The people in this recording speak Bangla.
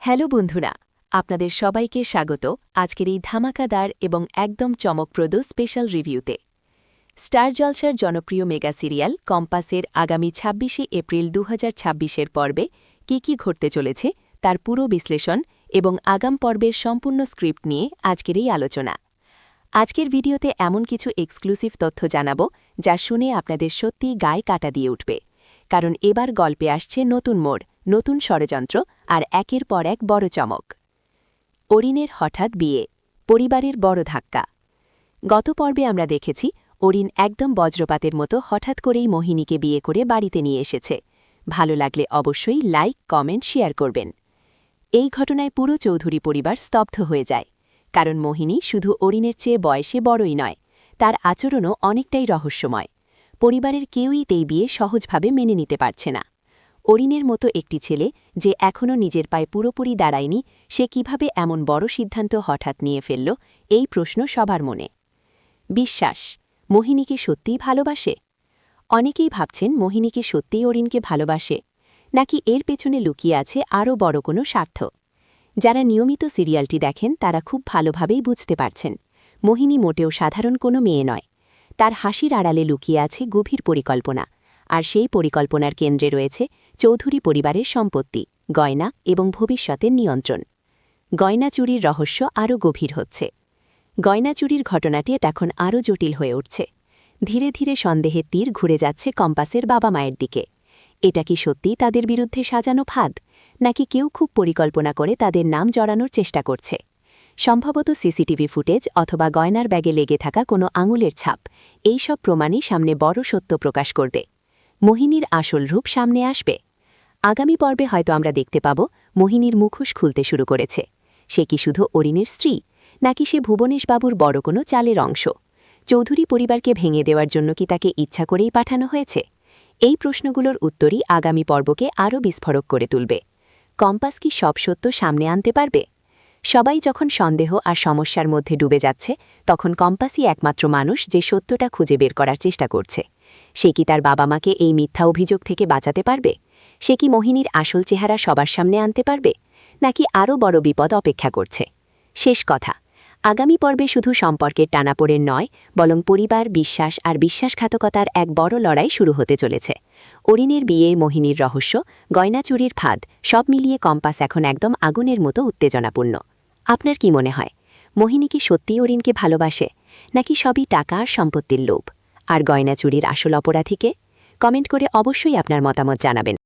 হ্যালো বন্ধুরা, আপনাদের সবাইকে স্বাগত আজকের এই ধামাকাদার এবং একদম চমকপ্রদ স্পেশাল রিভিউতে। স্টার জলসার জনপ্রিয় মেগা সিরিয়াল কম্পাসের আগামী ২৬শে এপ্রিল ২০২৬-এর পর্বে কী ঘটতে চলেছে তার পুরো বিশ্লেষণ এবং আগাম পর্বের সম্পূর্ণ স্ক্রিপ্ট নিয়ে আজকের এই আলোচনা। আজকের ভিডিওতে এমন কিছু এক্সক্লুসিভ তথ্য জানাবো যা শুনে আপনাদের সত্যিই গায়ে কাটা দিয়ে উঠবে, কারণ এবার গল্পে আসছে নতুন মোড়, নতুন ষড়যন্ত্র আর একের পর এক বড় চমক। অরিনের হঠাৎ বিয়ে, পরিবারের বড় ধাক্কা। গত পর্বে আমরা দেখেছি অরিন একদম বজ্রপাতের মতো হঠাৎ করেই মোহিনীকে বিয়ে করে বাড়িতে নিয়ে এসেছে। ভালো লাগলে অবশ্যই লাইক, কমেন্ট, শেয়ার করবেন। এই ঘটনায় পুরো চৌধুরী পরিবার স্তব্ধ হয়ে যায়, কারণ মোহিনী শুধু অরিনের চেয়ে বয়সে বড়ই নয়, তার আচরণও অনেকটাই রহস্যময়। পরিবারের কেউই এই বিয়ে সহজভাবে মেনে নিতে পারছে না। অরিনের মতো একটি ছেলে যে এখনও নিজের পায়ে পুরোপুরি দাঁড়ায়নি, সে কিভাবে এমন বড় সিদ্ধান্ত হঠাৎ নিয়ে ফেলল, এই প্রশ্ন সবার মনে। বিশ্বাস, মোহিনীকে সত্যিই ভালোবাসে? অনেকেই ভাবছেন মোহিনীকে সত্যিই অরিনকে ভালোবাসে, নাকি এর পেছনে লুকিয়ে আছে আরও বড় কোনো স্বার্থ। যারা নিয়মিত সিরিয়ালটি দেখেন তারা খুব ভালোভাবেই বুঝতে পারছেন মোহিনী মোটেও সাধারণ কোনো মেয়ে নয়। তার হাসির আড়ালে লুকিয়ে আছে গভীর পরিকল্পনা, আর সেই পরিকল্পনার কেন্দ্রে রয়েছে চৌধুরী পরিবারের সম্পত্তি, গয়না এবং ভবিষ্যতের নিয়ন্ত্রণ। গয়না চুরির রহস্য আরও গভীর হচ্ছে। গয়না চুরির ঘটনাটি এখন আরও জটিল হয়ে উঠছে। ধীরে ধীরে সন্দেহের তীর ঘুরে যাচ্ছে কম্পাসের বাবা মায়ের দিকে। এটা কি সত্যিই তাদের বিরুদ্ধে সাজানো ফাঁদ, নাকি কেউ খুব পরিকল্পনা করে তাদের নাম জড়ানোর চেষ্টা করছে? সম্ভবত সিসিটিভি ফুটেজ অথবা গয়নার ব্যাগে লেগে থাকা কোনো আঙুলের ছাপ, এই সব প্রমাণই সামনে বড় সত্য প্রকাশ করবে। মোহিনীর আসল রূপ সামনে আসবে। আগামী পর্বে হয়তো আমরা দেখতে পাব মোহিনীর মুখোশ খুলতে শুরু করেছে। সে কি শুধু অরিনের স্ত্রী, নাকি সে ভুবনেশবাবুর বড় কোনো চালের অংশ? চৌধুরী পরিবারকে ভেঙে দেওয়ার জন্য কি তাকে ইচ্ছা করেই পাঠানো হয়েছে? এই প্রশ্নগুলোর উত্তরই আগামী পর্বকে আরও বিস্ফোরক করে তুলবে। কম্পাস কি সব সত্য সামনে আনতে পারবে? সবাই যখন সন্দেহ আর সমস্যার মধ্যে ডুবে যাচ্ছে, তখন কম্পাসই একমাত্র মানুষ যে সত্যটা খুঁজে বের করার চেষ্টা করছে। সে কি তার বাবা মাকে এই মিথ্যা অভিযোগ থেকে বাঁচাতে পারবে? সে কি মোহিনীর আসল চেহারা সবার সামনে আনতে পারবে, নাকি আরও বড় বিপদ অপেক্ষা করছে? শেষ কথা, আগামী পর্বে শুধু সম্পর্কের টানাপোড়েন নয়, বরং পরিবার, বিশ্বাস আর বিশ্বাসঘাতকতার এক বড় লড়াই শুরু হতে চলেছে। অরিনের বিয়ে, মোহিনীর রহস্য, গয়না চুরির ফাঁদ, সব মিলিয়ে কম্পাস এখন একদম আগুনের মতো উত্তেজনাপূর্ণ। আপনার কি মনে হয়, মোহিনী কি সত্যিই অরিনকে ভালোবাসে, নাকি সবই টাকা আর সম্পত্তির লোভ? আর গয়না চুরির আসল অপরাধীকে? কমেন্ট করে অবশ্যই আপনার মতামত জানাবেন।